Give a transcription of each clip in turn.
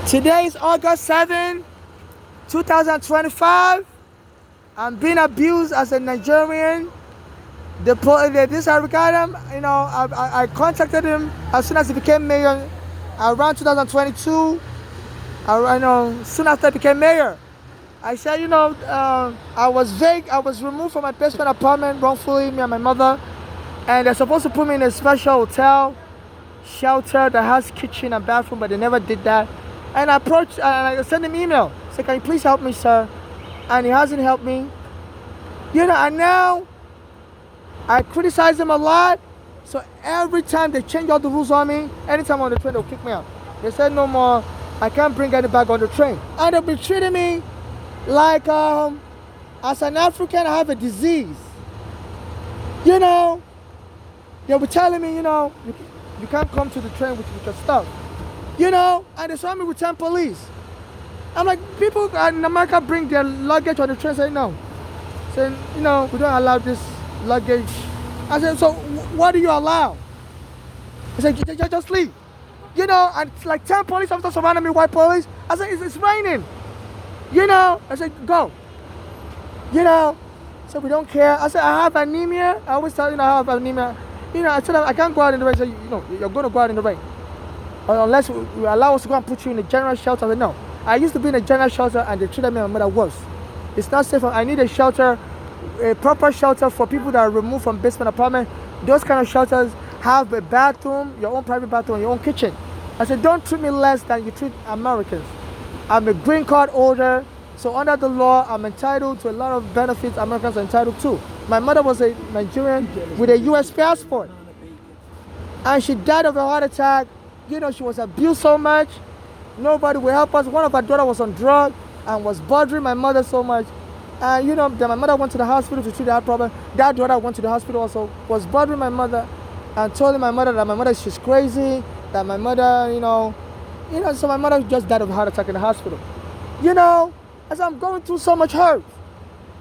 Today is August 7, 2025. I'm being abused as a Nigerian. This Ricardo, I contacted him as soon as he became mayor around 2022. Soon after I became mayor. I said, I was vague. I was removed from my basement apartment wrongfully, me and my mother. And they're supposed to put me in a special hotel, shelter that has kitchen and bathroom, but they never did that. And I sent him email. I said, can you please help me, sir? And he hasn't helped me. And now I criticize them a lot. So every time they change all the rules on me, anytime on the train, they'll kick me out. They said no more, I can't bring any back on the train. And they'll be treating me like as an African, I have a disease. They'll be telling me, you can't come to the train with your stuff. And they saw me with 10 police. I'm like, people in America bring their luggage on the train, say no. Saying, we don't allow this luggage. I said, so what do you allow? He said, just leave. And it's like 10 police officers surrounding me, white police. I said, it's raining. I said, go. So we don't care. I said, I have anemia. I always tell I have anemia. I said, I can't go out in the rain. So, you're going to go out in the rain. Unless we allow us to go and put you in a general shelter. I said, no. I used to be in a general shelter and they treated me and my mother worse. It's not safe. I need a shelter, a proper shelter for people that are removed from basement apartment. Those kind of shelters have a bathroom, your own private bathroom, your own kitchen. I said, don't treat me less than you treat Americans. I'm a green card holder, so under the law, I'm entitled to a lot of benefits Americans are entitled to. My mother was a Nigerian with a U.S. passport. And she died of a heart attack. She was abused so much. Nobody would help us. One of her daughters was on drugs and was bothering my mother so much. And then my mother went to the hospital to treat that problem. That daughter went to the hospital also, was bothering my mother and told my mother that my mother, she's crazy, that my mother, so my mother just died of a heart attack in the hospital. As I'm going through so much hurt.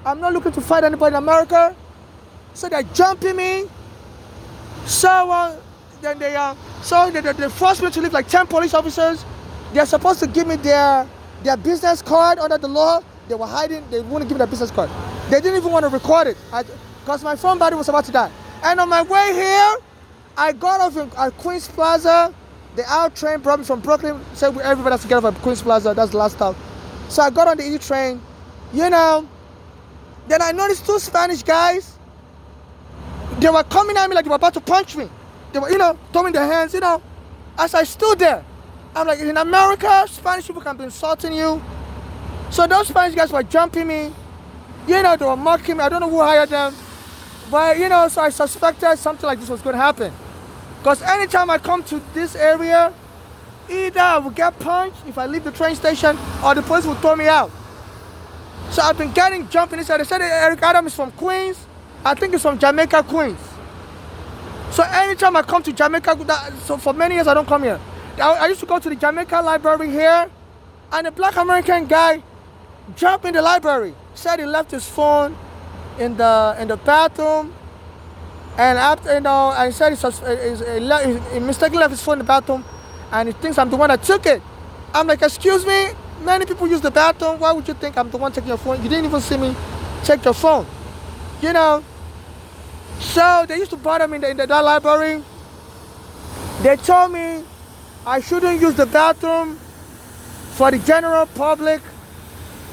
I'm not looking to fight anybody in America. So they're jumping me. So then they forced me to leave like 10 police officers. They're supposed to give me their business card under the law. They were hiding. They wouldn't give me their business card. They didn't even want to record it because my phone battery was about to die. And on my way here, I got off at Queens Plaza. The out train brought me from Brooklyn. Said everybody has to get off at Queens Plaza. That's the last stop. So I got on the E train. Then I noticed two Spanish guys. They were coming at me like they were about to punch me. They were, throwing their hands, As I stood there, I'm like, in America, Spanish people can be insulting you. So those Spanish guys were jumping me. They were mocking me. I don't know who hired them. But, so I suspected something like this was going to happen. Because anytime I come to this area, either I will get punched if I leave the train station or the police will throw me out. So I've been getting jumping inside. They said Eric Adams is from Queens. I think it's from Jamaica, Queens. So anytime I come to Jamaica, so for many years I don't come here. I used to go to the Jamaica library here, and a black American guy jumped in the library. Said he left his phone in the bathroom, and after and said he mistakenly left his phone in the bathroom, and he thinks I'm the one that took it. I'm like, excuse me, many people use the bathroom. Why would you think I'm the one taking your phone? You didn't even see me check your phone, So they used to bother me in that library. They told me I shouldn't use the bathroom for the general public.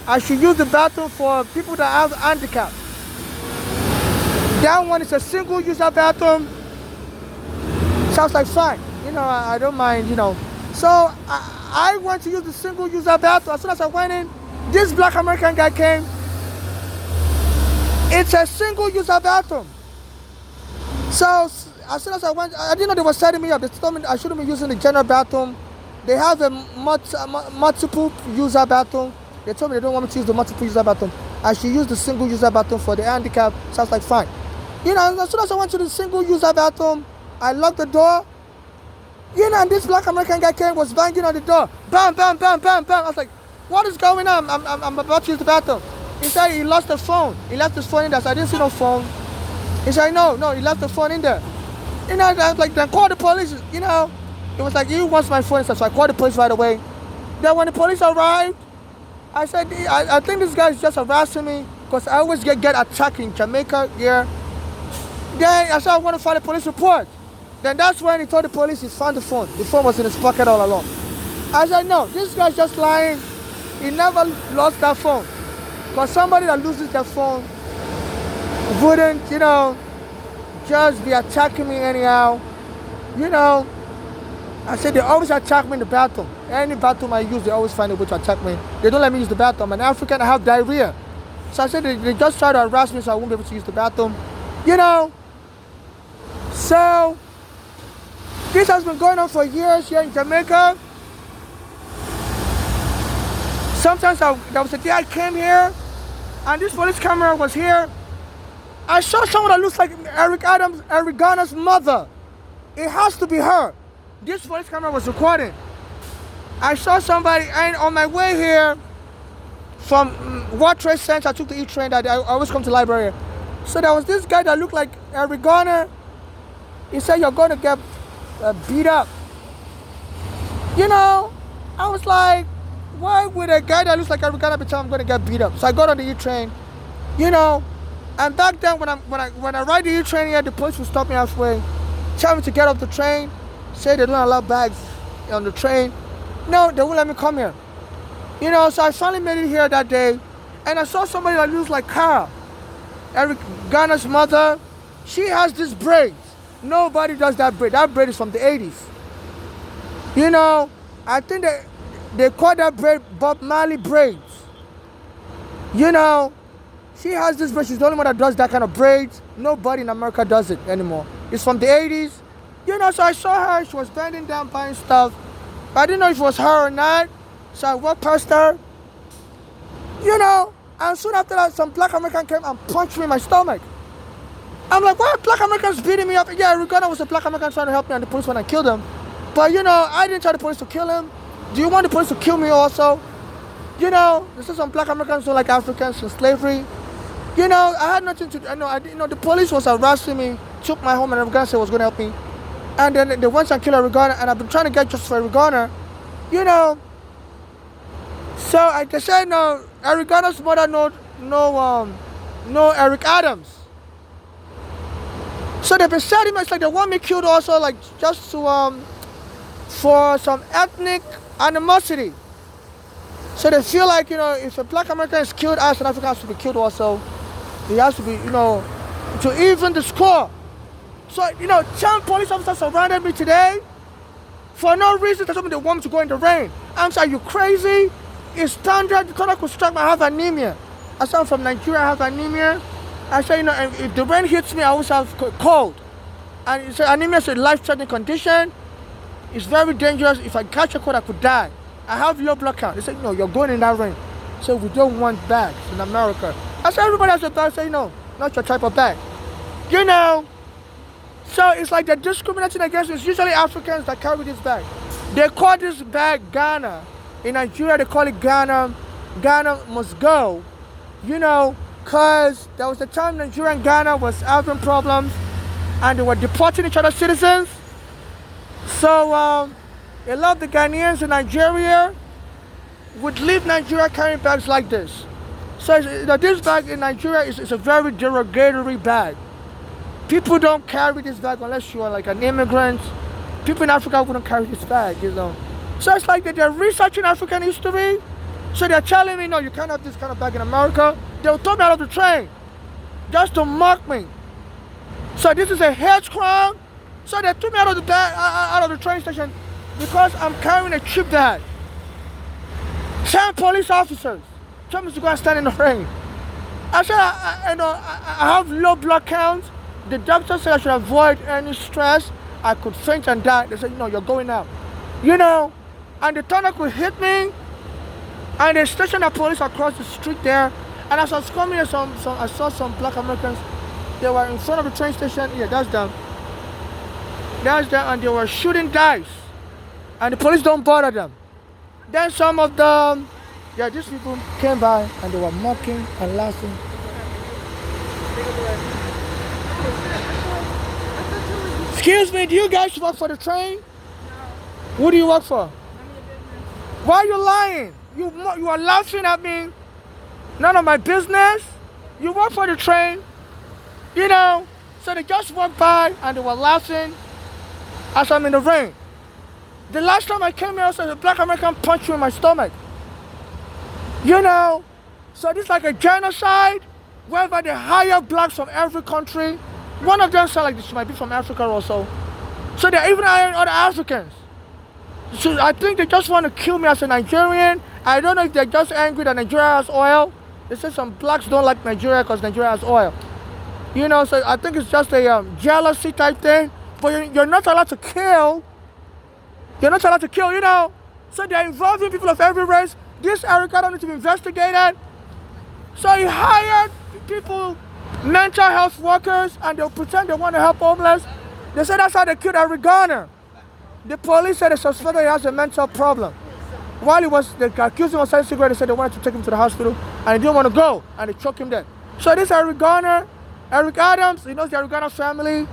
I should use the bathroom for people that have handicap. That one is a single-user bathroom. Sounds like fine. I don't mind, So I went to use the single-user bathroom. As soon as I went in, this black American guy came. It's a single-user bathroom. So as soon as I went, I didn't know they were setting me up. They told me I shouldn't be using the general bathroom. They have a multiple user bathroom. They told me they don't want me to use the multiple user bathroom. I should use the single user bathroom for the handicap. Sounds like fine. As soon as I went to the single user bathroom, I locked the door. And this black American guy came, was banging on the door. Bam, bam, bam, bam, bam. I was like, what is going on? I'm about to use the bathroom. He said he lost the phone. He left his phone in there, so I didn't see no phone. He said, no, he left the phone in there. I was like, then call the police. It was like, he wants my phone, so I called the police right away. Then when the police arrived, I said, I think this guy is just harassing me because I always get attacked in Jamaica here. Then I said, I want to file a police report. Then that's when he told the police he found the phone. The phone was in his pocket all along. I said, no, this guy's just lying. He never lost that phone. Because somebody that loses their phone wouldn't, just be attacking me anyhow. I said they always attack me in the bathroom. Any bathroom I use, they always find a way to attack me. They don't let me use the bathroom. I'm an African, I have diarrhea. So I said they just try to harass me so I won't be able to use the bathroom. So this has been going on for years here in Jamaica. Sometimes there was a day I came here and this police camera was here. I saw someone that looks like Eric Garner's mother. It has to be her. This police camera was recording. I saw somebody, and on my way here from World Trade Center, I took the E-train that I always come to the library. So there was this guy that looked like Eric Garner. He said, you're going to get beat up. I was like, why would a guy that looks like Eric Garner be telling I'm going to get beat up? So I got on the E-train, and back then when I ride the E-train here, the police would stop me halfway, tell me to get off the train, say they don't allow bags on the train. No, they won't let me come here. So I finally made it here that day, and I saw somebody that looks like Cara, Eric Garner's mother. She has this braid. Nobody does that braid. That braid is from the 80s. I think they call that braid Bob Marley braids. She has this braid. She's the only one that does that kind of braids. Nobody in America does it anymore. It's from the 80s. So I saw her. She was bending down buying stuff. But I didn't know if it was her or not. So I walked past her. And soon after that, some black American came and punched me in my stomach. I'm like, why are black Americans beating me up? Yeah, Eric Garner was a black American trying to help me and the police went and killed him. But I didn't tell the police to kill him. Do you want the police to kill me also? This is some black Americans who like Africans in slavery. I had nothing to do. The police was harassing me, took my home, and Eric Garner said was going to help me. And then they went and killed Eric Garner, and I've been trying to get justice for Eric Garner. So they said no, Eric Garner's mother no Eric Adams. So they've been setting me, it's like they want me killed also, like just to for some ethnic animosity. So they feel like, if a black American is killed, us an African has to be killed also. He has to be, to even the score. So, 10 police officers surrounded me today for no reason. They told me they want me to go in the rain. I'm saying, are you crazy? It's standard. The conduct could strike me. I have anemia. I said, I'm from Nigeria. I have anemia. I said, if the rain hits me, I always have cold. And he said, anemia is a life-threatening condition. It's very dangerous. If I catch a cold, I could die. I have low blood count. They said, no, you're going in that rain. So we don't want bags in America. I said, everybody has a bag. I said, no, not your type of bag. So it's like they're discriminating against us. It's usually Africans that carry this bag. They call this bag Ghana. In Nigeria, they call it Ghana. Ghana must go. Because there was a time Nigeria and Ghana was having problems and they were deporting each other's citizens. So a lot of the Ghanaians in Nigeria would leave Nigeria carrying bags like this. So this bag in Nigeria is a very derogatory bag. People don't carry this bag unless you are like an immigrant. People in Africa wouldn't carry this bag, So it's like that they're researching African history. So they're telling me, no, you can't have this kind of bag in America. They'll throw me out of the train just to mock me. So this is a hate crime. So they threw me out of the train station because I'm carrying a cheap bag. 10 police officers told me to go and stand in the rain. I said, I have low blood count. The doctor said I should avoid any stress. I could faint and die. They said, no, you're going out. And the tunnel could hit me. And they stationed the police across the street there. And as I was coming here, I saw some black Americans. They were in front of the train station. Yeah, that's them. That's them. And they were shooting dice. And the police don't bother them. Then some of them, these people came by and they were mocking and laughing. Excuse me, do you guys work for the train? No. Who do you work for? Why are you lying? You are laughing at me. None of my business. You work for the train. You know. So they just walked by and they were laughing as I'm in the rain. The last time I came here, so the black American punched me in my stomach. You know. So this is like a genocide, whereby they hire blacks from every country. One of them sound like this might be from Africa also. So they're even hiring other Africans. So I think they just want to kill me as a Nigerian. I don't know if they're just angry that Nigeria has oil. They say some blacks don't like Nigeria because Nigeria has oil. You know, so I think it's just a jealousy type thing. But you're not allowed to kill. You're not allowed to kill, you know. So they're involving people of every race. This Eric Adams needs to be investigated. So he hired people, mental health workers, and they'll pretend they want to help homeless. They said that's how they killed Eric Garner. The police said they suspected he has a mental problem. While they accused him of selling cigarettes, they said they wanted to take him to the hospital, and he didn't want to go, and they choked him dead. So this Eric Garner, Eric Adams, he knows the Eric Garner family,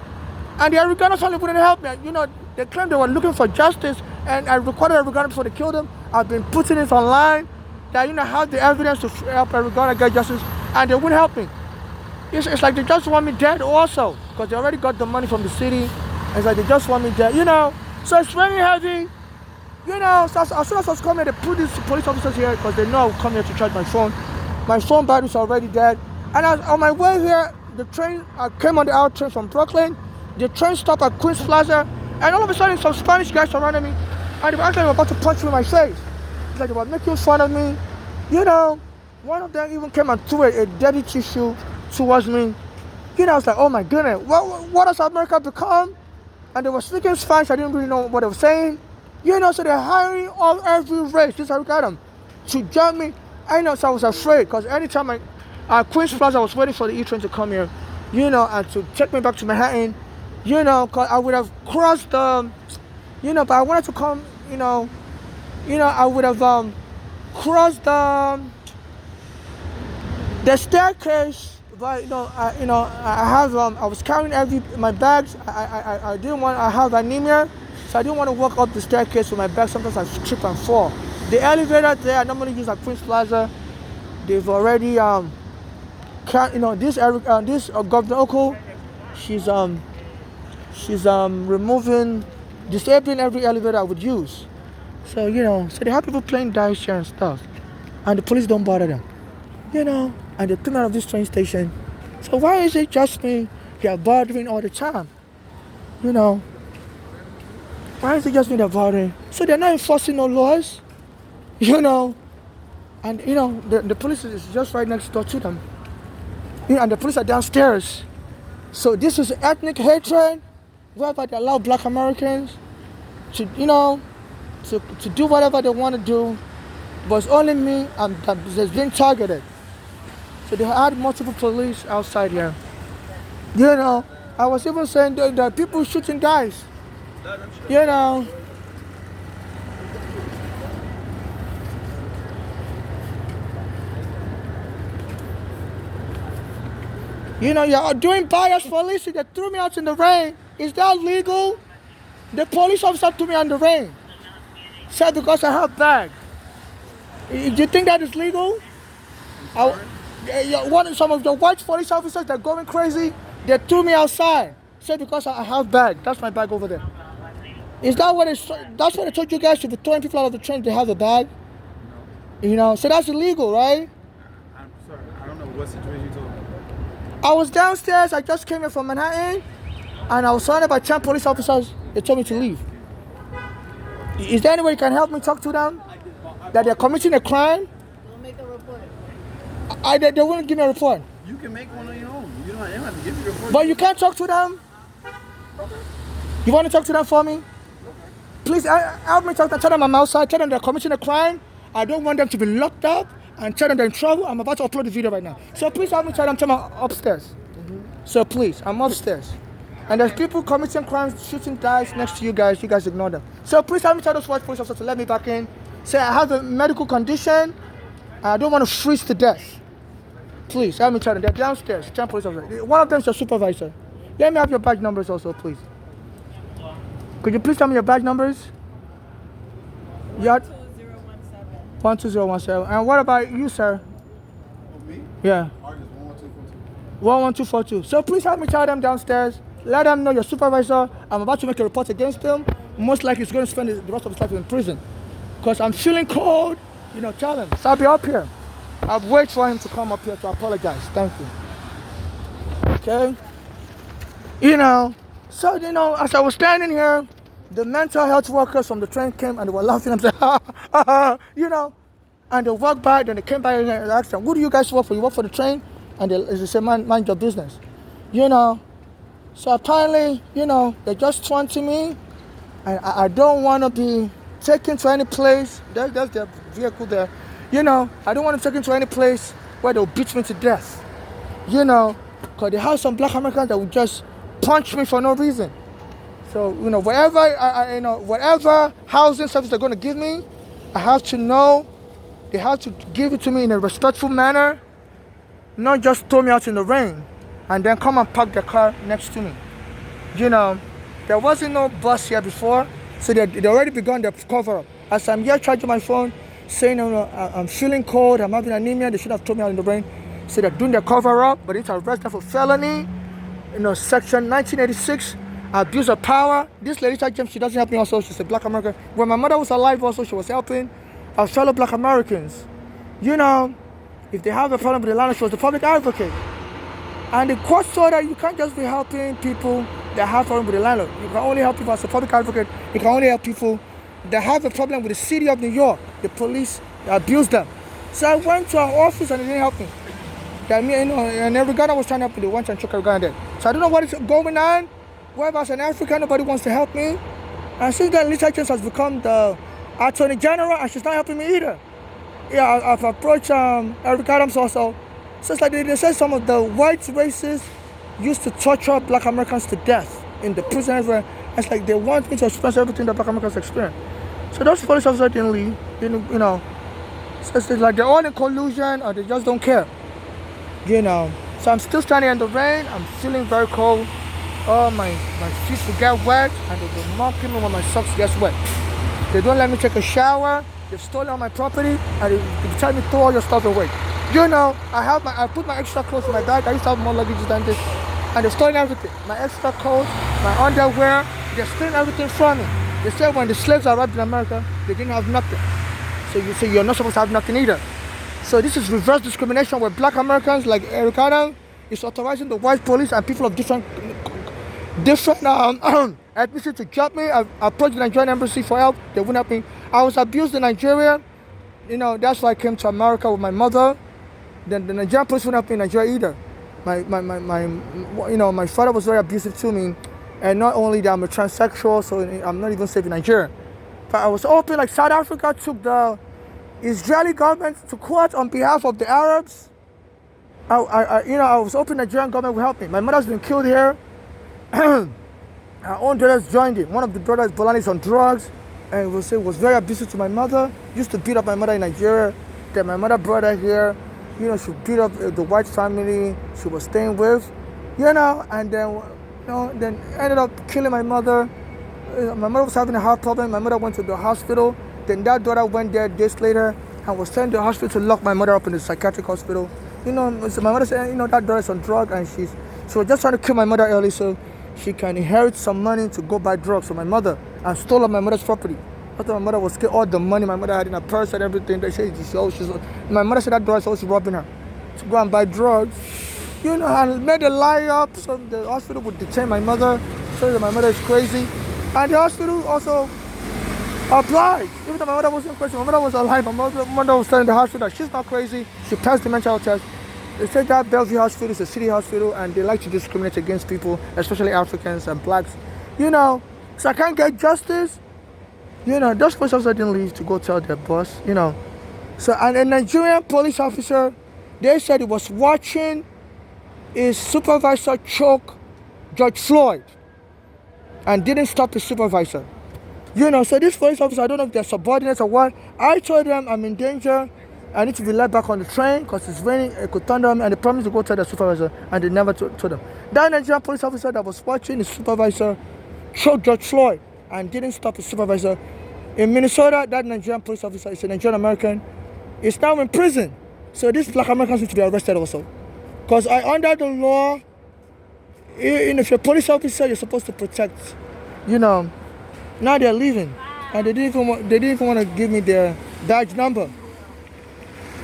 and the Eric Garner family wouldn't help me. You know, they claimed they were looking for justice, and I recorded Eric Garner before they killed him. I've been putting it online. That have the evidence to help Eric Garner get justice, and they wouldn't help me. It's like they just want me dead also, because they already got the money from the city. It's like they just want me dead, you know. So it's very heavy, you know. So as soon as I was coming, they put these police officers here because they know I would come here to charge my phone. My phone battery's already dead. And on my way here, the train, I came on the hour train from Brooklyn. The train stopped at Queens Plaza, and all of a sudden some Spanish guys surrounded me, and they were actually about to punch me in my face. It's like they were making fun of me, you know. One of them even came and threw a dirty tissue towards me. You know, I was like, oh my goodness, what has America become? And they were speaking Spanish, I didn't really know what they were saying. You know, so they're hiring every race, this Eric Adams, to jump me. I know, so I was afraid, because anytime at Queens Plaza, I was waiting for the E-train to come here, you know, and to take me back to Manhattan, you know, because I would have crossed the, you know, but I wanted to come, you know, I would have crossed the staircase. But I was carrying my bags. I didn't want. I have anemia, so I didn't want to walk up the staircase with my bag. Sometimes I trip and fall. The elevator there I normally use at Queens Plaza. They've already this Governor Oko, she's disabling every elevator I would use. So so they have people playing dice here and stuff, and the police don't bother them, and they took me out of this train station. So why is it just me they're bothering all the time? Why is it just me they're bothering? So they're not enforcing no laws, and the police is just right next door to them, and the police are downstairs. So this is ethnic hatred, whereby they allow black Americans to do whatever they want to do, but it's only me that's being targeted. So they had multiple police outside here. I was even saying that people shooting dice. You're doing bias police. They threw me out in the rain. Is that legal? The police officer threw me out in the rain. Said because I have bag. Do you think that is legal? Some of the white police officers, they're going crazy. They threw me outside. Said because I have bag. That's my bag over there. Is that what that's what I told you guys? To be throwing people out of the train, they have a bag? So that's illegal, right? I'm sorry, I don't know what situation you told me. I was downstairs. I just came here from Manhattan, and I was surrounded by 10 police officers. They told me to leave. Is there any way you can help me talk to them? That they're committing a crime? We'll make a report. They wouldn't give me a report. You can make one on your own. You don't have to give me a report. But you can't talk to them? You want to talk to them for me? Please help me talk to them. Tell them I'm outside. Tell them they're committing a crime. I don't want them to be locked up. And tell them they're in trouble. I'm about to upload the video right now. So please help me tell them I'm upstairs. Mm-hmm. So please, I'm upstairs. And there's people committing crimes, shooting dice next to you guys. You guys ignore them. So please help me tell those white police officers to let me back in. Say I have a medical condition. I don't want to freeze to death. Please help me tell them. They're downstairs. 10 police officers. One of them is your supervisor. Let me have your badge numbers also, please. Could you please tell me your badge numbers? 12016. 12017. And what about you, sir? Oh, me? Yeah. Artist 11242. 11242. So please help me tell them downstairs. Let them know your supervisor. I'm about to make a report against him. Most likely he's going to spend the rest of his life in prison. Because I'm feeling cold. Tell him. So I'll be up here. I'll wait for him to come up here to apologize. Thank you. Okay? So, as I was standing here, the mental health workers from the train came and they were laughing and said, and they walked by, then they came by and asked them, who do you guys work for? You work for the train? And they said, mind your business. So apparently, they just turned to me, and I don't want to be taken to any place. There's their vehicle there. I don't want to be taken to any place where they'll beat me to death. Because they have some black Americans that will just punch me for no reason. So, whatever housing service they're going to give me, I have to know they have to give it to me in a respectful manner, not just throw me out in the rain and then come and park their car next to me. There wasn't no bus here before, so they already begun their cover-up. As I'm here charging my phone, saying, I'm feeling cold, I'm having anemia, they should have thrown me out in the rain. So they're doing their cover-up, but it's arrested for felony, section 1986, abuse of power. This lady, she doesn't help me also, she's a black American. When my mother was alive also, she was helping our fellow black Americans. If they have a problem with the landlord, she was the public advocate. And the court saw that you can't just be helping people that have a problem with the landlord. You can only help people as a public advocate. You can only help people that have a problem with the city of New York. The police abused them. So I went to our office and they didn't help me. And every guy that was trying to help me, they went and took every guy dead. So I don't know what is going on. Whether as an African, nobody wants to help me. And since then, Lisa James has become the Attorney General, and she's not helping me either. Yeah, I've approached Eric Adams also. So it's like they said some of the white races used to torture black Americans to death in the prison everywhere. It's like they want me to experience everything that black Americans experience. So those police officers didn't leave. So it's like they're all in collusion or they just don't care. So I'm still standing in the rain. I'm feeling very cold. Oh, my feet will get wet and they'll be mocking me when my socks get wet. They don't let me take a shower. They've stolen all my property and they tell me to throw all your stuff away. I put my extra clothes in my bag. I used to have more luggage than this. And they're stealing everything. My extra clothes, my underwear, they're stealing everything from me. They said when the slaves arrived in America, they didn't have nothing. So you say you're not supposed to have nothing either. So this is reverse discrimination where black Americans like Eric Adams is authorizing the white police and people of different ethnicity to jump me. I approached the Nigerian embassy for help. They wouldn't help me. I was abused in Nigeria. That's why I came to America with my mother. Then the Nigerian police wouldn't help me in Nigeria either. My father was very abusive to me. And not only that, I'm a transsexual, so I'm not even safe in Nigeria. But I was hoping like South Africa took the Israeli government to court on behalf of the Arabs. I was hoping the Nigerian government would help me. My mother's been killed here. Our own brothers joined it. One of the brothers, Bolani, is on drugs and was very abusive to my mother. Used to beat up my mother in Nigeria. Then my mother brought her here. She beat up the white family she was staying with. And then ended up killing my mother. My mother was having a heart problem. My mother went to the hospital. Then that daughter went there days later and was sent to the hospital to lock my mother up in the psychiatric hospital. So my mother said, that daughter's on drugs and she was just trying to kill my mother early so she can inherit some money to go buy drugs for my mother and stole up my mother's property. After my mother was killed, all the money my mother had in her purse and everything, they said my mother said that daughter's always robbing her to go and buy drugs. And made a lie up so the hospital would detain my mother, so that my mother is crazy. And the hospital also obliged. Even though my mother wasn't crazy, my mother was alive. My mother was telling the hospital that she's not crazy. She passed the mental health test. They said that Bellevue Hospital is a city hospital and they like to discriminate against people, especially Africans and blacks. So I can't get justice. Those police officers didn't leave to go tell their boss, So and a Nigerian police officer, they said he was watching his supervisor choke George Floyd and didn't stop his supervisor. So this police officer, I don't know if they're subordinates or what. I told them I'm in danger. I need to be let back on the train because it's raining, it could thunder me, and they promised to go tell the supervisor, and they never told them. That Nigerian police officer that was watching his supervisor choke George Floyd and didn't stop his supervisor In Minnesota, that Nigerian police officer is a Nigerian American. Is now in prison. So these black Americans need to be arrested also. Because under the law, if you're a police officer, you're supposed to protect. Now they're leaving. And they didn't even want to give me their badge number.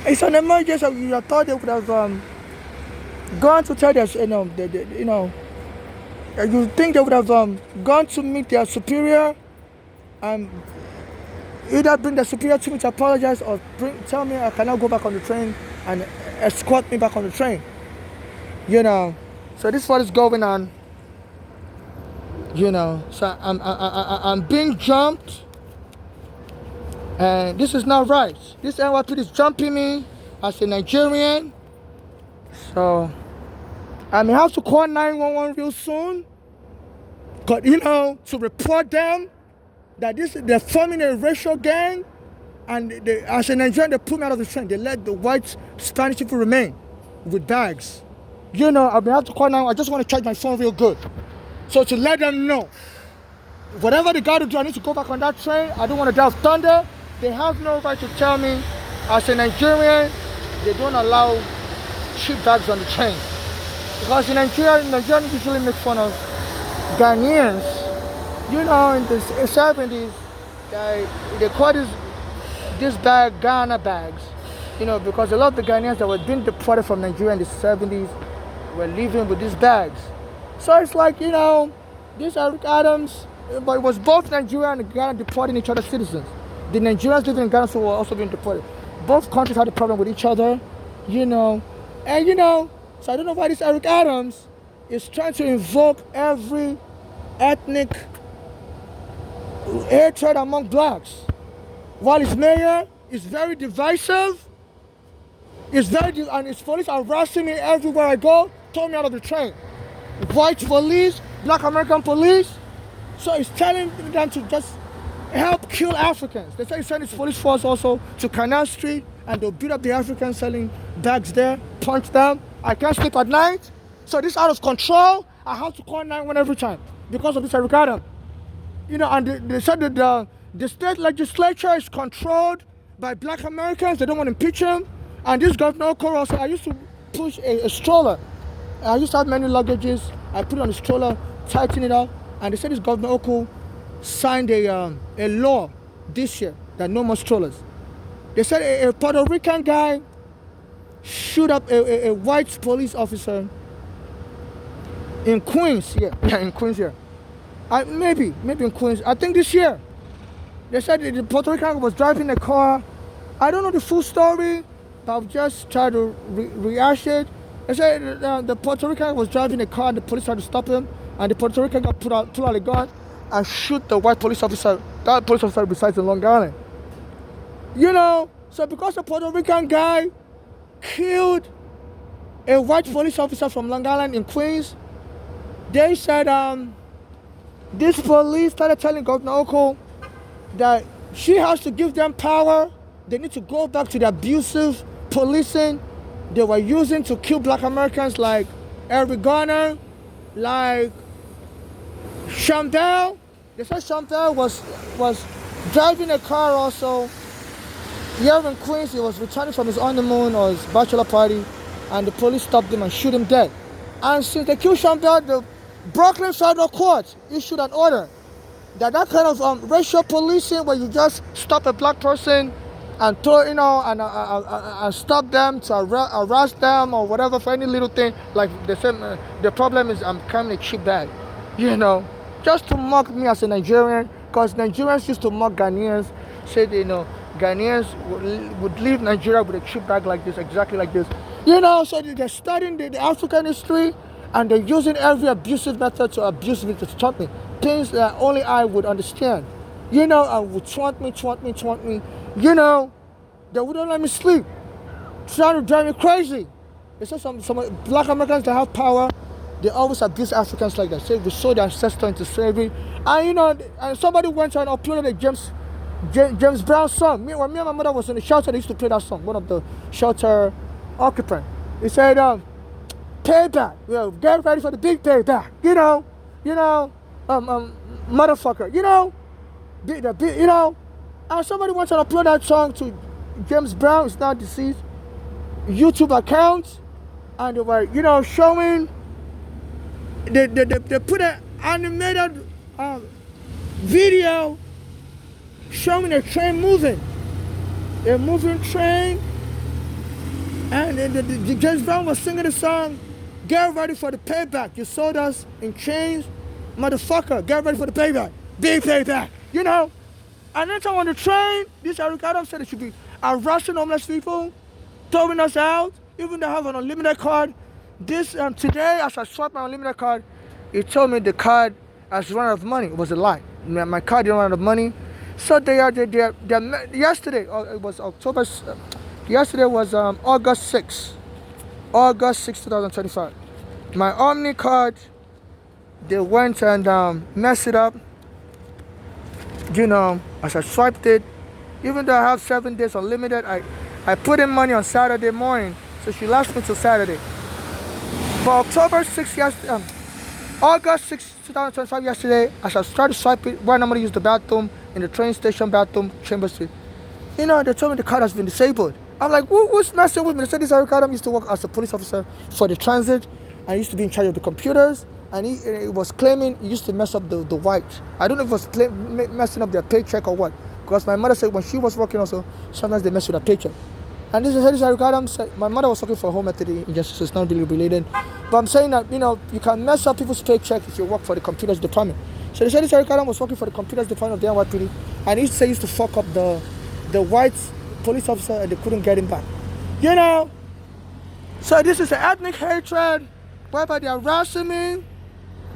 It's an emergency. You thought they would have gone to tell their, you think they would have gone to meet their superior and either bring the superior to me to apologize or tell me I cannot go back on the train and escort me back on the train. So this is what is going on. So I'm being jumped, and this is not right. This NYPD is jumping me as a Nigerian. So I may have to call 911 real soon, but to report them that they're forming a racial gang, and as a Nigerian, they put me out of the train. They let the white Spanish people remain with bags. I may have to call now. I just want to charge my phone real good. So to let them know, whatever they got to do, I need to go back on that train. I don't want to die of thunder. They have no right to tell me, as a Nigerian, they don't allow cheap bags on the train. Because in Nigeria, Nigerians usually make fun of Ghanaians. In the 70s, they call this bag Ghana bags. Because a lot of the Ghanaians that were being deported from Nigeria in the 70s were living with these bags. So it's like, this Eric Adams, but it was both Nigeria and Ghana deporting each other's citizens. The Nigerians living in Ghana were also being deported. Both countries had a problem with each other, and so I don't know why this Eric Adams is trying to invoke every ethnic hatred among blacks. While his mayor is very divisive, and his police are harassing me everywhere I go, throw me out of the train. White police, black American police. So he's telling them to just help kill Africans. They say he's sending his police force also to Canal Street, and they'll beat up the Africans selling bags there, punch them. I can't sleep at night. So this is out of control. I have to call 911 every time because of this Eric Adams. And they said that the state legislature is controlled by black Americans. They don't want to impeach him. And this Governor Okoro also, I used to push a stroller. I used to have many luggages. I put it on the stroller, tighten it up. And they said this Governor Okoro signed a law this year that no more strollers. They said a Puerto Rican guy shoot up a white police officer in Queens. Yeah, in Queens here. Maybe in Queens. I think this year. They said the Puerto Rican was driving a car. I don't know the full story, but I'll just try to rehash it. They said the Puerto Rican was driving a car and the police tried to stop him, and the Puerto Rican got pull out a gun and shoot the white police officer. That police officer resides in Long Island. So because the Puerto Rican guy killed a white police officer from Long Island in Queens, they said this police started telling Governor Okoro that she has to give them power. They need to go back to the abusive policing they were using to kill black Americans, like Eric Garner, like Champbell. They said Champbell was driving a car also here in Queens. He was returning from his honeymoon or his bachelor party, and the police stopped him and shoot him dead. And since they killed Champbell, the Brooklyn Federal Court issued an order that kind of racial policing, where you just stop a black person and and stop them to arrest them or whatever for any little thing. Like they said, the problem is I'm carrying a cheap bag, just to mock me as a Nigerian, because Nigerians used to mock Ghanaians, said Ghanaians would leave Nigeria with a cheap bag like this, exactly like this. So they're studying the African history, and they're using every abusive method to abuse me, to taunt me. Things that only I would understand. And would taunt me. They wouldn't let me sleep. Trying to drive me crazy. They said some black Americans that have power, they always abuse Africans like that. Say we sold their ancestors into slavery. And and somebody went and uploaded a James Brown song. When me and my mother was in the shelter, they used to play that song, one of the shelter occupants. He said, payback, get ready for the big payback, motherfucker, And somebody wants to upload that song to James Brown, is now deceased, YouTube account, and they were, showing. They put an animated video showing a train moving, a moving train, and the James Brown was singing the song, "Get ready for the payback. You sold us in chains, motherfucker. Get ready for the payback. Big payback." And then on the train, this Eric Adams said it should be arresting homeless people, throwing us out, even though I have an unlimited card. This today, as I swiped my unlimited card, it told me the card has run out of money. It was a lie. My card didn't run out of money. So yesterday, it was October. Yesterday was August 6th. August 6, 2025. My Omni card, they went and messed it up. As I swiped it, even though I have 7 days unlimited, I put in money on Saturday morning, so she lasts me till Saturday. For October 6th, August 6, 2025, yesterday, as I started swiping, when I'm going to use the bathroom, in the train station bathroom, Chambers Street, they told me the card has been disabled. I'm like, who's messing with me? They said this Eric Adam used to work as a police officer for the transit, and he used to be in charge of the computers, and he was claiming he used to mess up the white. I don't know if it was messing up their paycheck or what, because my mother said when she was working also, sometimes they mess with her paycheck. And this is Eric Adams. My mother was working for Home Method Injustice, so it's not really related. But I'm saying that, you can mess up people's paycheck if you work for the computers department. So they said this Eric Adams was working for the computers department of the NYPD, and he used to say he used to fuck up the white police officer, and they couldn't get him back. So this is an ethnic hatred, whereby they're harassing me,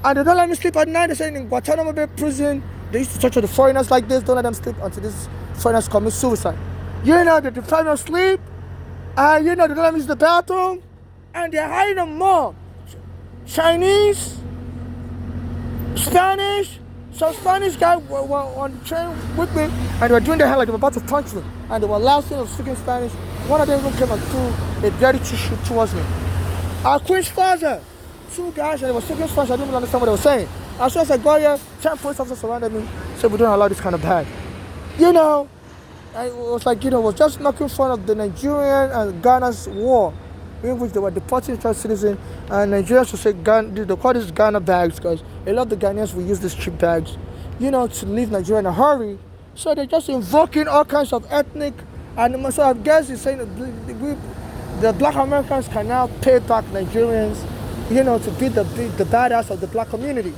and they don't let me sleep at night. They say in Guantanamo Bay prison, they used to torture the foreigners like this, don't let them sleep until these foreigners commit suicide. They deprive me of sleep, and they don't let me use the bathroom, and they're hiding them more. Chinese, Spanish. Some Spanish guys were on the train with me, and they were doing their hair like they were about to punch me, and they were laughing and speaking Spanish. One of them even came and threw a dirty tissue towards me. Our Queen's father, 2 guys, and they were speaking Spanish. I didn't even understand what they were saying. As soon as I got here, 10 police officers surrounded me, said we don't allow this kind of bag. And it was like, it was just making fun of the Nigerian and Ghana's war, in which they were deporting trans citizens, and Nigerians would say, they call this Ghana bags, because a lot of the Ghanaians will use these cheap bags, to leave Nigeria in a hurry. So they're just invoking all kinds of ethnic, and so I guess he's saying that the black Americans can now pay back Nigerians, to be the badass of the black community.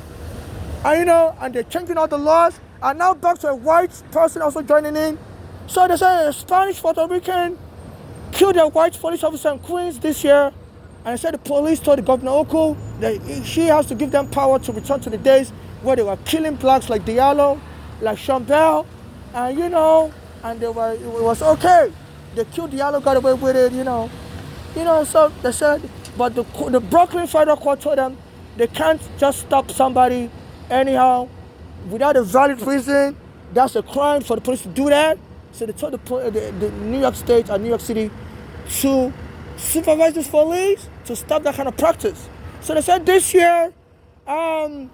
And they're changing all the laws, and now back to a white person also joining in. So they say a Spanish Puerto Rican killed a white police officer in Queens this year, and they said the police told the Governor Oko that she has to give them power to return to the days where they were killing blacks like Diallo, like Sean Bell, and and it was okay. They killed Diallo, got away with it, So they said, but the Brooklyn Federal Court told them they can't just stop somebody anyhow without a valid reason. That's a crime for the police to do that. So they told the New York State and New York City to supervise this police to stop that kind of practice. So they said this year, a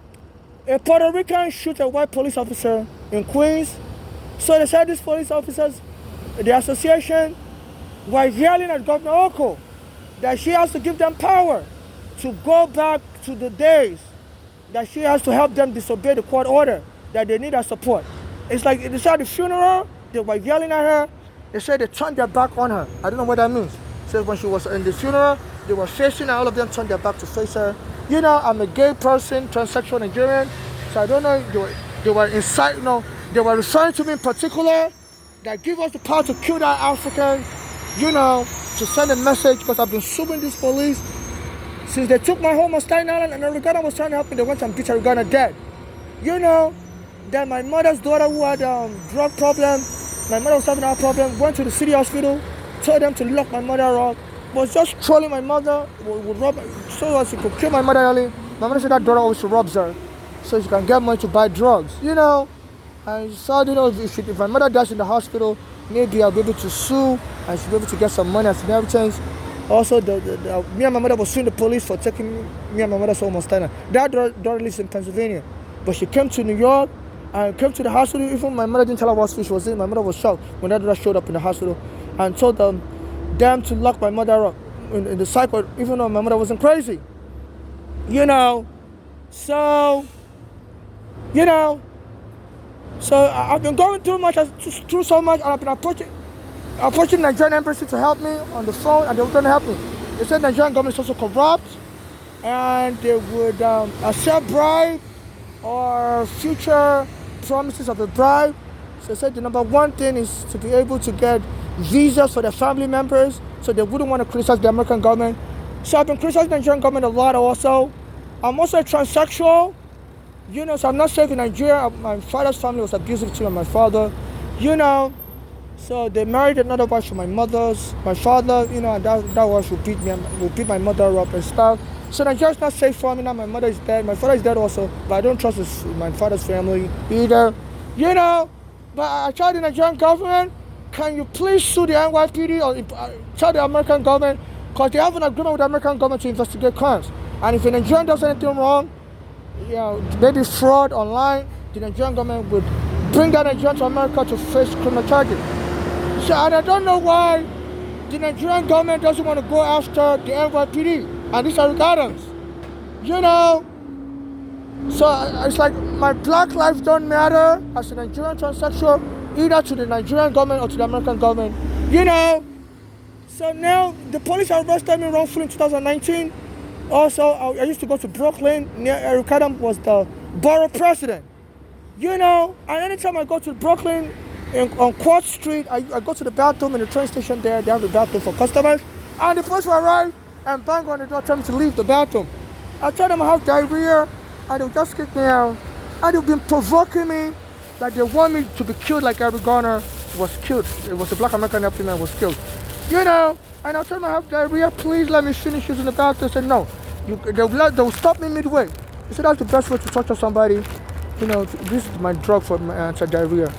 Puerto Rican shot a white police officer in Queens. So they said these police officers, the association, were yelling at Governor Oko that she has to give them power to go back to the days that she has to help them disobey the court order, that they need her support. It's like they said at the funeral, they were yelling at her. They said they turned their back on her. I don't know what that means. So when she was in the funeral, they were facing her, all of them turned their back to face her. I'm a gay person, transsexual Nigerian, so I don't know, they were inciting, they were referring to me in particular that give us the power to kill that African, to send a message, because I've been suing this police since they took my home on Staten Island, and Uganda was trying to help me. They went and beat Uganda dead. Then my mother's daughter, who had drug problem, my mother was having a problem, went to the city hospital, told them to lock my mother up, was just trolling my mother, would rob, so as she could kill my mother early. My mother said that daughter always robs her, so she can get money to buy drugs, And so, if my mother dies in the hospital, maybe I'll be able to sue, and she'll be able to get some money as inheritance. Also, me and my mother were suing the police for taking me and my mother's home on Staten Island. That daughter lives in Pennsylvania, but she came to New York, I came to the hospital. Even my mother didn't tell her what she was in. My mother was shocked when that showed up in the hospital and told them to lock my mother up in the cycle, even though my mother wasn't crazy. You know, so, you know, so I've been going through so much, and I've been approaching the Nigerian embassy to help me on the phone, and they wouldn't help me. They said the Nigerian government is also corrupt, and they would accept bribe or future promises of a bribe. So they said the number one thing is to be able to get visas for their family members, so they wouldn't want to criticize the American government. So I've been criticizing the Nigerian government a lot also. I'm also a transsexual, so I'm not safe in Nigeria. My father's family was abusive to my father, So they married another wife for my father, and that wife would beat my mother up and stuff. So Nigeria's not safe for me now. My mother is dead. My father is dead also, but I don't trust my father's family either, But I told the Nigerian government, can you please sue the NYPD or tell the American government, because they have an agreement with the American government to investigate crimes. And if a Nigerian does anything wrong, maybe fraud online, the Nigerian government would bring that Nigerian to America to face criminal charges. So, and I don't know why the Nigerian government doesn't want to go after the NYPD and these Eric Adams. So it's like my black lives don't matter as a Nigerian transsexual, either to the Nigerian government or to the American government. So now the police arrested me wrongfully in 2019. Also, I used to go to Brooklyn. Near Eric Adams was the borough president. And anytime I go to Brooklyn on Quad Street, I go to the bathroom in the train station there. They have the bathroom for customers. And the police will arrive and bang on the door, tell me to leave the bathroom. I tell them I have diarrhea, and they'll just kick me out. And they've been provoking me, like they want me to be killed like Eric Garner was killed. It was a black American man was killed. And I told them I have diarrhea, please let me finish using the bathroom. They said no. They'll stop me midway. They said that's the best way to torture somebody. This is my drug for my anti-diarrhea.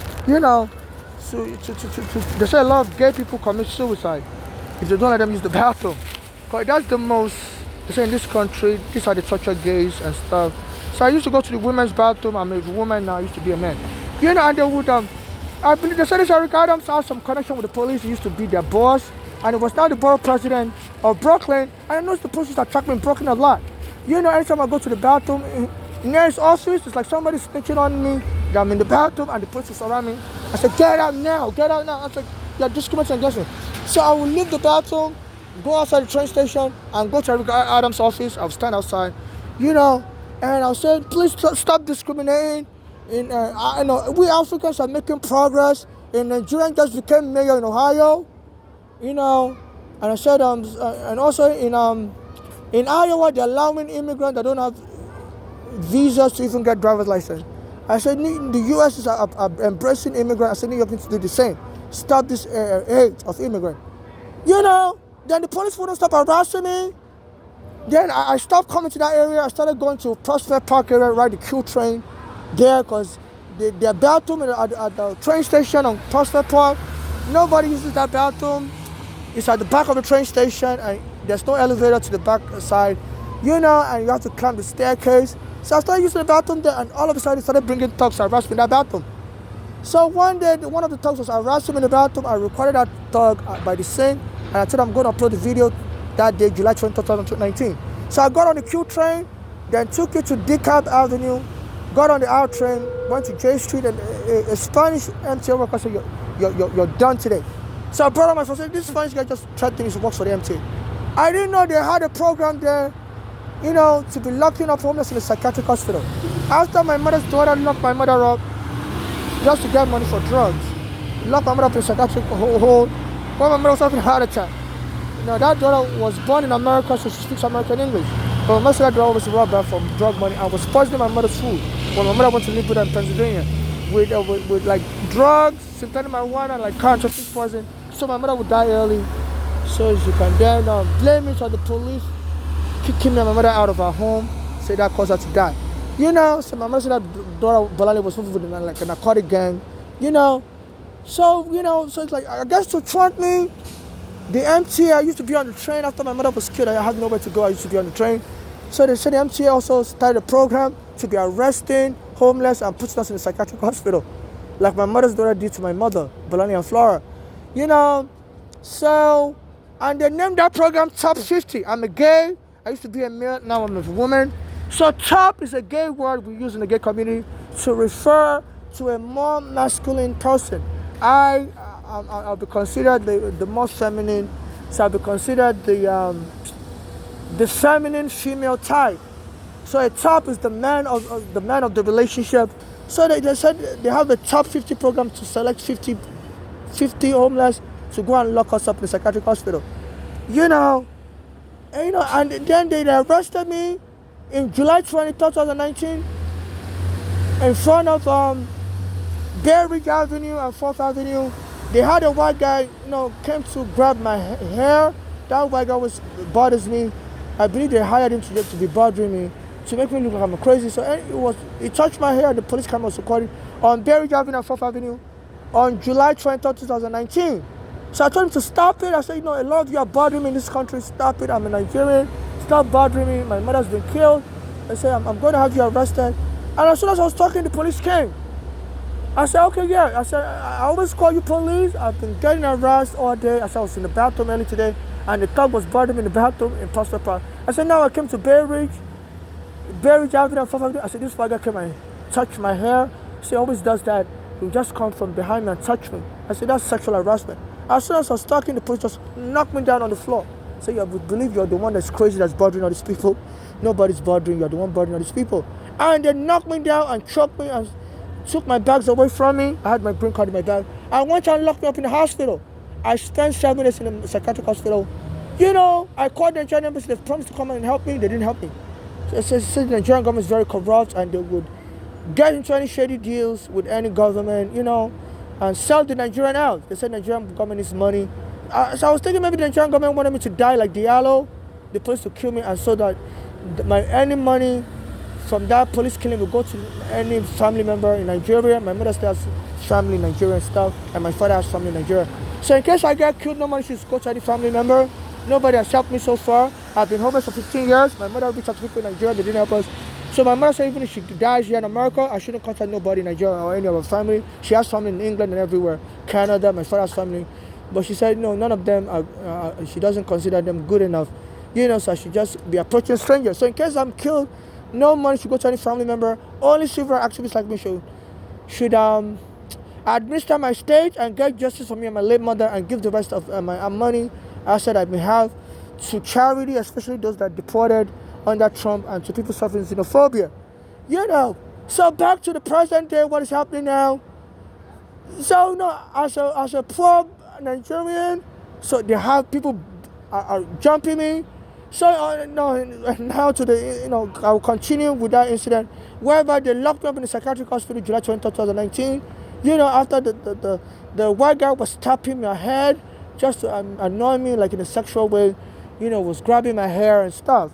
So they say a lot of gay people commit suicide if they don't let them use the bathroom. But that's the most, they say in this country, these are the torture gays and stuff. So I used to go to the women's bathroom. I'm a woman now, I used to be a man. And they would, I believe they said this Eric Adams had some connection with the police. He used to be their boss. And it was now the borough president of Brooklyn. And I noticed the police attack me in Brooklyn a lot. Anytime I go to the bathroom, near his office, it's like somebody snitching on me. I'm in the bathroom and the police is around me. I said, get out now. I said, you're discriminating against me. So I will leave the bathroom, go outside the train station, and go to Eric Adams' office. I'll stand outside, and I'll say, please stop discriminating. We Africans are making progress. And Nigerian just became mayor in Ohio. And I said, and also in Iowa, they're allowing immigrants that don't have visas to even get driver's license. I said, the U.S. is embracing immigrants. I said, New York needs to do the same. Stop this hate of immigrants. Then the police wouldn't stop harassing me. Then I stopped coming to that area. I started going to Prospect Park area, ride the Q train there, because their bathroom at the train station on Prospect Park, nobody uses that bathroom. It's at the back of the train station, and there's no elevator to the back side, and you have to climb the staircase. So I started using the bathroom there, and all of a sudden, started bringing thugs to harass me in that bathroom. So one day, one of the thugs was harassing me in the bathroom. I recorded that thug by the sink, and I said I'm going to upload the video that day, July 20, 2019. So I got on the Q train, then took it to DeKalb Avenue, got on the R train, went to J Street, and a Spanish MTA worker said, you're done today. So I brought up my phone and said, this Spanish guy just tried things to work for the MTA. I didn't know they had a program there, to be locking up homeless in a psychiatric hospital. After my mother's daughter locked my mother up just to get money for drugs, locked my mother up in a psychiatric hole when my mother was having a heart attack. That daughter was born in America, so she speaks American English. But my mother daughter was robbed her for drug money and was poisoning my mother's food when my mother went to live with her in Pennsylvania with like drugs, synthetic marijuana, like contraceptive poison. So my mother would die early. So she can then blame it on the police, kicking my mother out of her home, say that caused her to die. So my mother said that daughter Bolali was moving with like a narcotic gang. So it's like, I guess to trump me, the MTA, I used to be on the train after my mother was killed. I had nowhere to go. I used to be on the train. So they said the MTA also started a program to be arresting homeless and putting us in a psychiatric hospital, like my mother's daughter did to my mother, Belani and Flora. You know, so, and they named that program Top 50. I'm a gay. I used to be a male, now I'm a woman. So top is a gay word we use in the gay community to refer to a more masculine person. I'll be considered the most feminine, so I'll be considered the feminine female type. So a top is the man of the relationship. So they said they have a top 50 program to select 50 homeless to go and lock us up in the psychiatric hospital. You know, and then they arrested me in July 23rd, 2019 in front of Bay Ridge Avenue and 4th Avenue. They had a white guy, came to grab my hair. That white guy bothers me. I believe they hired him to be bothering me, to make me look like I'm crazy. So he touched my hair. The police camera was recorded on Bay Ridge Avenue and 4th Avenue on July 23rd, 2019. So I told him to stop it. I said, a lot of you are bothering me in this country. Stop it. I'm a Nigerian. Stop bothering me. My mother's been killed. I said, I'm going to have you arrested. And as soon as I was talking, the police came. I said, okay, yeah. I said, I always call you police. I've been getting harassed all day. I said, I was in the bathroom early today, and the thug was bothering me in the bathroom in Prospect Park. I said, now I came to Bay Ridge Avenue, I said, this white guy came and touched my hair. She always does that. He just come from behind me and touch me. I said, that's sexual harassment. As soon as I was talking, the police just knocked me down on the floor. So you would believe you're the one that's crazy, that's bothering all these people. Nobody's bothering you, you're the one bothering all these people. And they knocked me down and choked me and took my bags away from me. I had my green card in my bag. I went and locked me up in the hospital. I spent 7 days in the psychiatric hospital. I called the Nigerian embassy. They promised to come and help me. They didn't help me. So the Nigerian government is very corrupt, and they would get into any shady deals with any government, and sell the Nigerian out. They said Nigerian government needs money. So I was thinking maybe the Nigerian government wanted me to die like Diallo, the police to kill me, and so that any money from that police killing will go to any family member in Nigeria. My mother still has family in Nigeria and stuff, and my father has family in Nigeria. So in case I get killed, no money should go to any family member. Nobody has helped me so far. I've been homeless for 15 years. My mother reached out to people in Nigeria, they didn't help us. So my mother said even if she dies here in America, I shouldn't contact nobody in Nigeria or any of her family. She has family in England and everywhere. Canada, my father's family. But she said, no, none of them, she doesn't consider them good enough. So I should just be approaching strangers. So in case I'm killed, no money should go to any family member. Only civil activists like me should administer my state and get justice for me and my late mother and give the rest of my money, asset I may have, to charity, especially those that deported under Trump, and to people suffering xenophobia. So back to the present day, what is happening now. So as a poor Nigerian, so they have people are jumping me. So now to the I will continue with that incident, whereby they locked me up in the psychiatric hospital July 20, 2019. After the white guy was tapping my head just to annoy me, like in a sexual way, was grabbing my hair and stuff.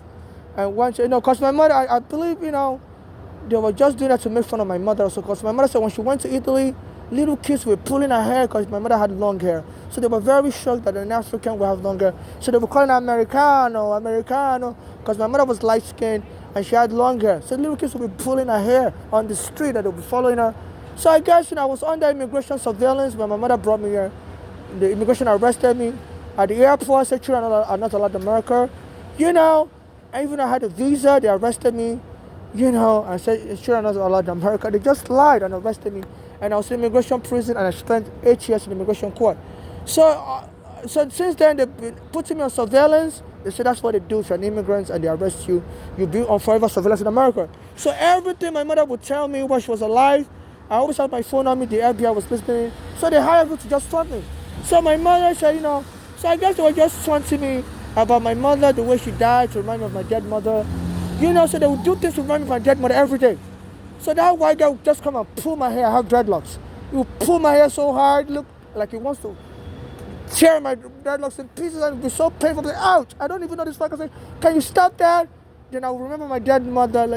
And once, because my mother, I believe, they were just doing that to make fun of my mother also. Because my mother said when she went to Italy, little kids were pulling her hair because my mother had long hair. So they were very shocked that an African would have long hair. So they were calling her Americano, because my mother was light-skinned and she had long hair. So little kids would be pulling her hair on the street and they would be following her. So I guess, I was under immigration surveillance when my mother brought me here. The immigration arrested me at the airport, said children are not allowed to America. And even I had a visa, they arrested me, and said children are not allowed to America. They just lied and arrested me. And I was in immigration prison and I spent 8 years in immigration court. So since then, they've been putting me on surveillance. They say that's what they do if you're an immigrant and they arrest you. You'll be on forever surveillance in America. So everything my mother would tell me while she was alive, I always had my phone on me, the FBI was listening. So they hired me to just front me. So my mother said, so I guess they were just taunting me about my mother, the way she died, to remind me of my dead mother. So they would do things to remind me of my dead mother every day. So that white guy would just come and pull my hair. I have dreadlocks. He would pull my hair so hard, look like he wants to tear my dreadlocks in pieces, and it would be so painful. Like, ouch, I don't even know this fucker. I say, can you stop that? Then I would remember my dead mother,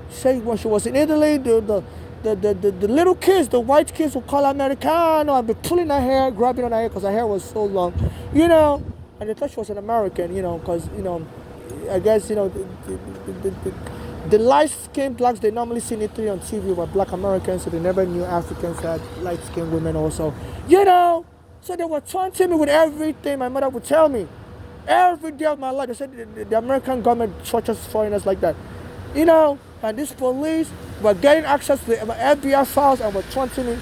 say when she was in Italy, the little kids, the white kids would call her Americano. I'd be pulling her hair, grabbing on her hair because her hair was so long, and they thought she was an American, because, I guess, The light-skinned blacks they normally see in Italy on TV were black Americans, so they never knew Africans had light-skinned women also. So they were taunting me with everything my mother would tell me. Every day of my life, they said the American government tortures foreigners like that. And this police were getting access to the FBI files and were taunting me.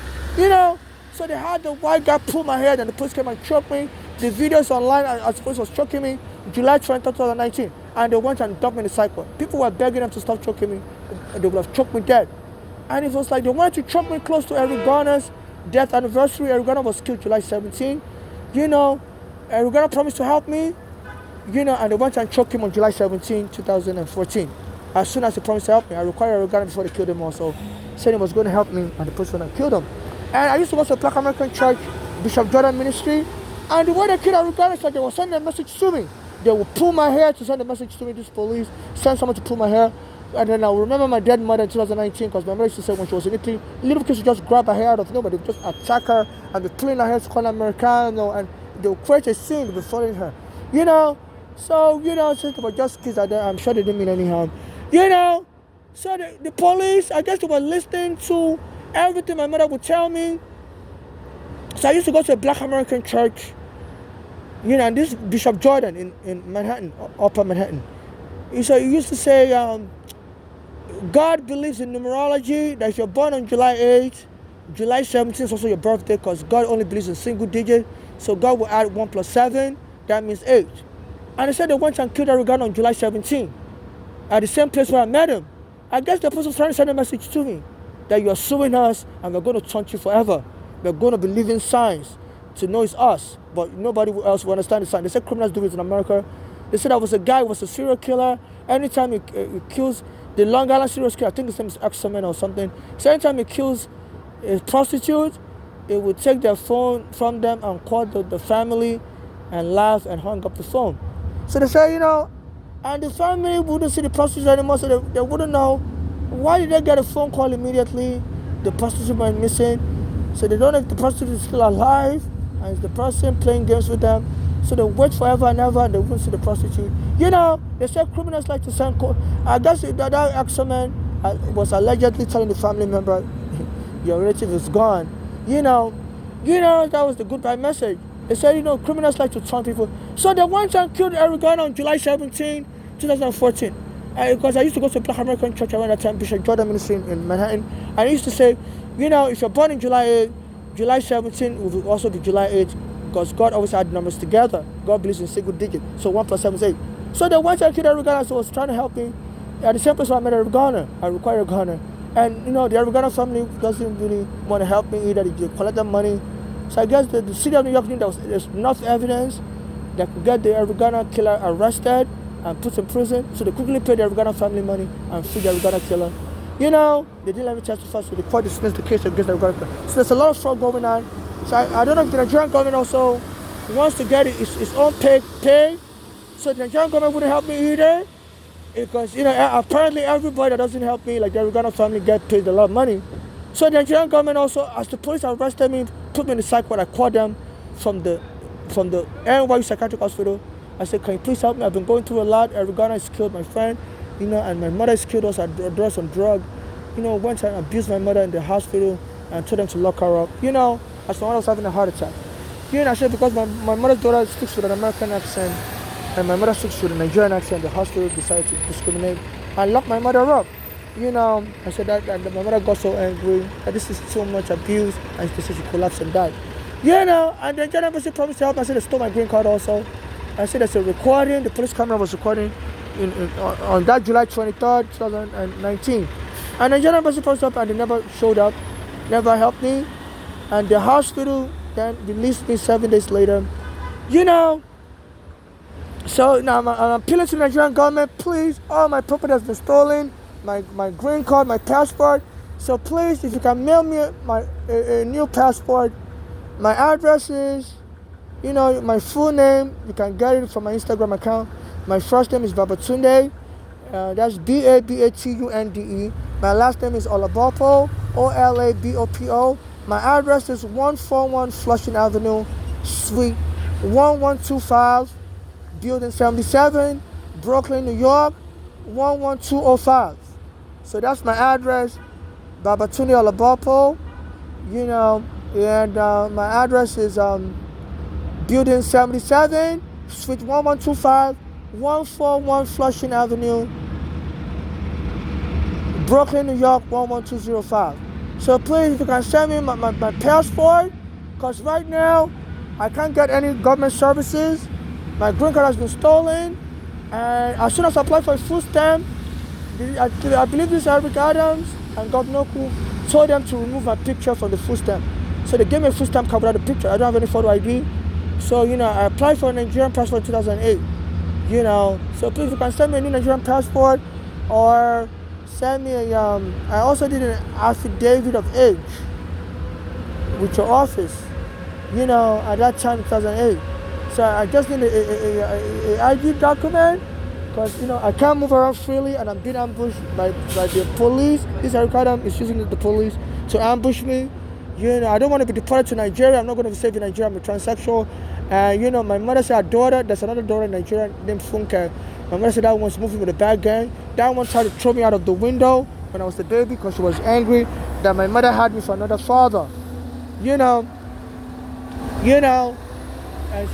So they had the white guy pull my hair and the police came and choked me. The videos online as the police was choking me July 20, 2019. And they went and dumped me in the cycle. People were begging them to stop choking me. They would have choked me dead. And it was like they wanted to choke me close to Eric Garner's death anniversary. Eric Garner was killed July 17. Eric Garner promised to help me. And they went and choked him on July 17, 2014. As soon as he promised to help me, I required Eric Garner before they killed him also. Said he was going to help me, and the person that killed him. And I used to go to a Black American church, Bishop Jordan Ministry, and the way they killed Eric Garner is like they were sending a message to me. They would pull my hair to send a message to me, this police, send someone to pull my hair. And then I will remember my dead mother in 2019, because my mother used to say when she was in Italy, little kids would just grab her hair out of nowhere, they would just attack her, and be pulling her hair to call her Americano, and they would create a scene before her. So, since they were just kids out there, I'm sure they didn't mean any harm. So the police, I guess they were listening to everything my mother would tell me. So I used to go to a Black American church, and this Bishop Jordan in Manhattan, Upper Manhattan. He used to say, God believes in numerology, that if you're born on July 8th, July 17th is also your birthday, because God only believes in single digit. So God will add 1 plus 7, that means 8. And they said they went and killed Eric Garner on July 17th, at the same place where I met him. I guess the person was trying to send a message to me, that you are suing us and we're going to taunt you forever. We're going to be living signs to know it's us, but nobody else will understand the sign. They said criminals do it in America. They said I was a guy who was a serial killer. Anytime he kills the Long Island serial killer, I think his name is Axelman or something. So anytime he kills a prostitute, he would take their phone from them and call the family and laugh and hang up the phone. So they say, and the family wouldn't see the prostitute anymore, so they wouldn't know why did they get a phone call immediately. The prostitute went missing, so they don't know if the prostitute is still alive and it's the person playing games with them. So they wait forever and ever and they won't see the prostitute. They say criminals like to send call. I guess that Axelman was allegedly telling the family member, your relative is gone. That was the goodbye message. They said, criminals like to taunt people. So they went and killed Eric Garner on July 17, 2014. Because I used to go to a Black American church around that time, Bishop Jordan Ministry in Manhattan. And I used to say, if you're born in July 8, July 17 will also be July 8, because God always had numbers together. God believes in single digit. So 1 plus 7 is 8. So they went and killed Eric Garner, so I was trying to help me. At the same place where I met Eric Garner, I required Eric Garner. And, the Eric Garner family doesn't really want to help me either. They collect their money. So I guess the city of New York knew there's enough evidence that could get the Eric Garner killer arrested and put in prison. So they quickly paid the Eric Garner family money and freed the Eric Garner killer. They didn't let me testify, so the court dismissed the case against the Eric Garner killer. So there's a lot of fraud going on. So I don't know if the Nigerian government also wants to get its own pay. So the Nigerian government wouldn't help me either. Because, apparently everybody that doesn't help me, like the Eric Garner family, get paid a lot of money. So the Nigerian government also, as the police arrested me, put me in the psych ward. I called them from the NYU Psychiatric Hospital. I said, can you please help me? I've been going through a lot. Eric Garner has killed my friend, and my mother has killed us. I dressed on drug. Went and abused my mother in the hospital and told them to lock her up. As my mother was having a heart attack. I said, because my mother's daughter speaks with an American accent, and my mother speaks with a Nigerian accent, the hospital decided to discriminate and lock my mother up. I said that my mother got so angry that this is so much abuse, and she said she collapsed and died. And the Nigerian embassy promised to help. I said they stole my green card also. I said there's a recording, the police camera was recording on that July 23rd, 2019. And the Nigerian embassy promised to help, and they never showed up, never helped me. And the hospital then released me 7 days later. So now I'm appealing to the Nigerian government, please, all my property has been stolen, my green card, my passport. So please, if you can mail me a new passport, my address is, my full name, you can get it from my Instagram account. My first name is Babatunde, that's Babatunde. My last name is Olabopo, Olabopo. My address is 141 Flushing Avenue, Suite 1125, Building 77, Brooklyn, New York, 11205. So that's my address, Babatunde Olabopo, you know, and my address is Building 77, Suite 1125, 141 Flushing Avenue, Brooklyn, New York, 11205. So please, if you can send me my passport, because right now I can't get any government services. My green card has been stolen, and as soon as I apply for a food stamp, I believe this is Eric Adams and Governor Oku told them to remove my picture from the food stamp. So they gave me a food stamp card without the picture. I don't have any photo ID. So, I applied for a Nigerian passport in 2008. So please, if you can send me a new Nigerian passport or send me I also did an affidavit of age with your office, at that time, 2008. So I just need a ID document because, I can't move around freely and I'm being ambushed by the police. This Eric Adam is using the police to ambush me. I don't want to be deported to Nigeria. I'm not going to be safe in Nigeria. I'm a transsexual. And, my mother said her daughter, there's another daughter in Nigeria named Funke. My mother said that one's moving with a bad gang. That one tried to throw me out of the window when I was a baby because she was angry that my mother had me for another father. And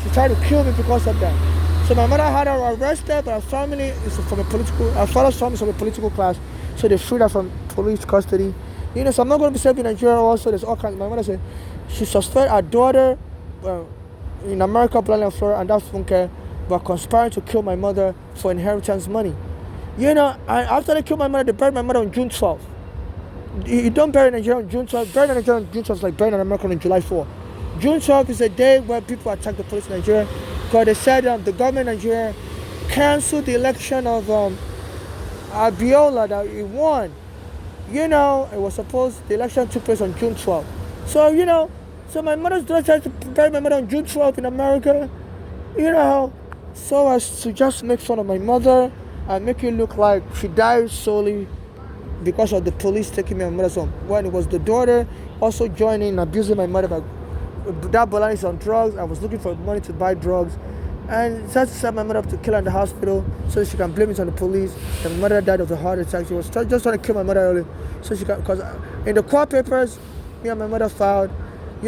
she tried to kill me because of that. So my mother had her arrested, but her family is from her father's family is from a political class, so they freed her from police custody. So I'm not going to be safe in Nigeria also. There's all kinds. My mother said she suspected her daughter in America, Blondie, Florida, and that Funke were conspiring to kill my mother for inheritance money. After they killed my mother, they buried my mother on June 12th. You don't bury Nigeria on June 12th. Burying Nigeria on June 12th is like burying an American on July 4th. June 12th is a day where people attack the police in Nigeria because they said the government of Nigeria canceled the election of Abiola that he won. It was supposed the election took place on June 12th. So, so my mother's daughter tried to bury my mother on June 12th in America, so as to just make fun of my mother and make it look like she died solely because of the police taking me and my mother's home. When it was the daughter also joining and abusing my mother by that Bolani is on drugs. I was looking for money to buy drugs, and tried to set my mother up to kill her in the hospital so she can blame it on the police. And my mother died of a heart attack. She was just trying to kill my mother early, so she can, because in the court papers, me and my mother filed, I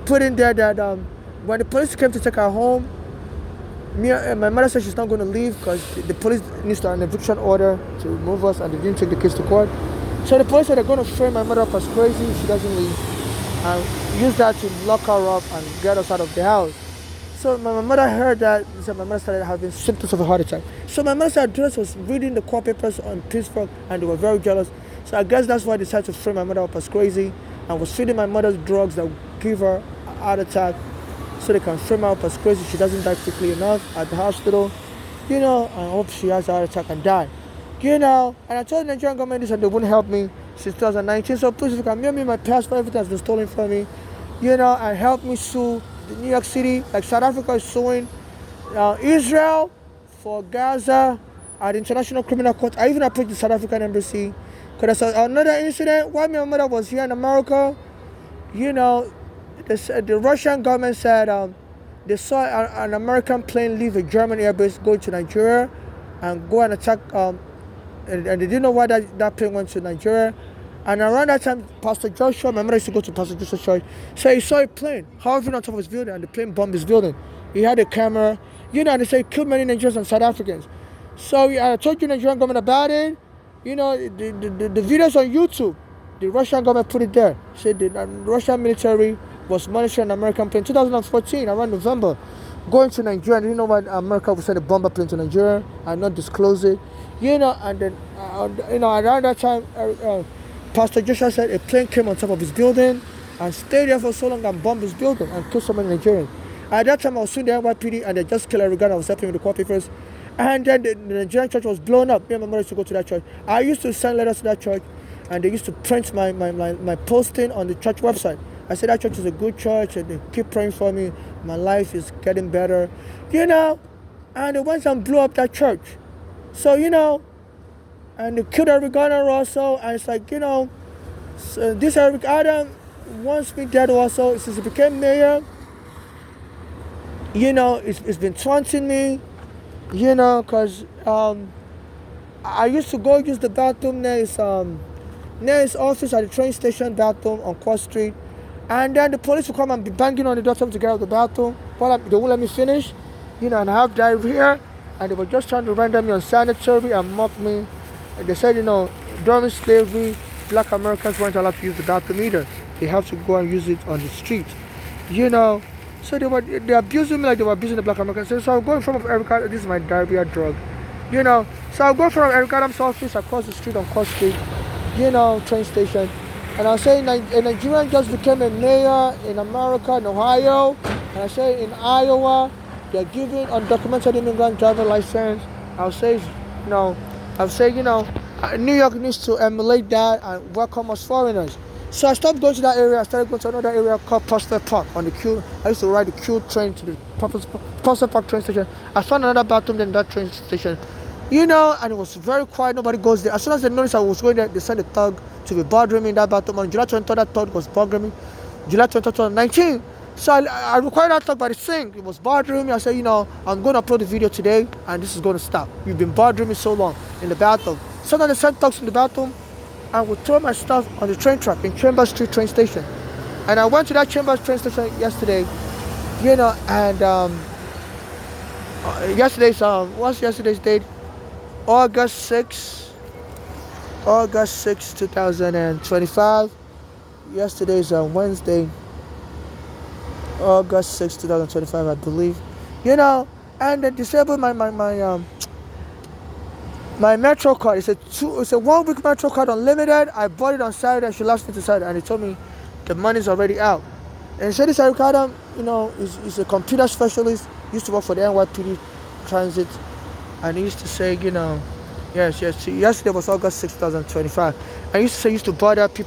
put in there that when the police came to take her home, my mother said she's not going to leave because the police needs to have an eviction order to remove us, and they didn't take the case to court. So the police said they're going to frame my mother up as crazy if she doesn't leave, and use that to lock her up and get us out of the house. So my mother heard that, so my mother started having symptoms of a heart attack. So my mother said her was reading the court papers on Pittsburgh, and they were very jealous. So I guess that's why they decided to frame my mother up as crazy, and was feeding my mother drugs that would give her a heart attack, so they can frame her up as crazy. She doesn't die quickly enough at the hospital, and I hope she has a heart attack and die. And I told the Nigerian government this and they wouldn't help me since 2019. So please, if you can mail me my passport, everything has been stolen from me, and help me sue New York City, like South Africa is suing Israel for Gaza at the International Criminal Court. I even approached the South African embassy because there's another incident while my mother was here in America. The Russian government said they saw an American plane leave a German airbase going to Nigeria and go and attack. And they didn't know why that plane went to Nigeria. And around that time, Pastor Joshua, my mother used to go to Pastor Joshua's church, so he saw a plane hovering on top of his building, and the plane bombed his building. He had a camera, and they say it killed many Nigerians and South Africans. So I told you Nigerian government about it. The videos on YouTube, the Russian government put it there. Said the Russian military was monitoring an American plane 2014, around November, going to Nigeria. They didn't know why America would send a bomber plane to Nigeria and not disclose it. And then, around that time, Pastor Joshua said a plane came on top of his building and stayed there for so long and bombed his building and killed so many Nigerians. At that time, I was suing the NYPD and they just killed Eric. I was helping with the court papers. And then the Nigerian church was blown up. Me and my mother used to go to that church. I used to send letters to that church, and they used to print my posting on the church website. I said that church is a good church, and they keep praying for me. My life is getting better, And they went and blew up that church. So, and they killed Eric Garner also. And it's like, so this Eric Adam wants me dead also. Since he became mayor, it's been taunting me, because I used to go use the bathroom near his office at the train station bathroom on Cross Street. And then the police would come and be banging on the door to get out of the bathroom. But they won't let me finish, and I have diarrhea. And they were just trying to render me unsanitary and mock me. And they said, during slavery, black Americans weren't allowed to use the bathroom either. They have to go and use it on the street. So they abusing me like they were abusing the black Americans. So I'll go in front of Eric. This is my diarrhea drug. So I'll go in front of Eric Adams' office across the street on Cross Street, train station. And I'll say a Nigerian just became a mayor in America, in Ohio. And I say in Iowa, they're giving undocumented immigrant driver license. I'll say, New York needs to emulate that and welcome us foreigners. So I stopped going to that area. I started going to another area called Prospect Park on the Q. I used to ride the Q train to the Prospect Park train station. I found another bathroom in that train station. And it was very quiet. Nobody goes there. As soon as they noticed I was going there, they sent a thug to be bothering me in that bathroom. On July 23rd, that thug was bothering me. July 23rd, 2019. So I required that thug by the sink. It was bothering me. I said, I'm going to upload the video today, and this is going to stop. You've been bothering me so long in the bathroom. So then they sent thugs in the bathroom, and would throw my stuff on the train track in Chambers Street train station. And I went to that Chambers train station yesterday, and what's yesterday's date? August 6, 2025. Yesterday's Wednesday, August 6, 2025, I believe. And they disabled my Metro card. It's a 1 week Metro card unlimited. I bought it on Saturday. She last me to Saturday, and they told me the money's already out. And so this Eric Adam, is a computer specialist. Used to work for the NYPD Transit. And he used to say, yes, yesterday was August 6, 2025. I used to say he used to bother people.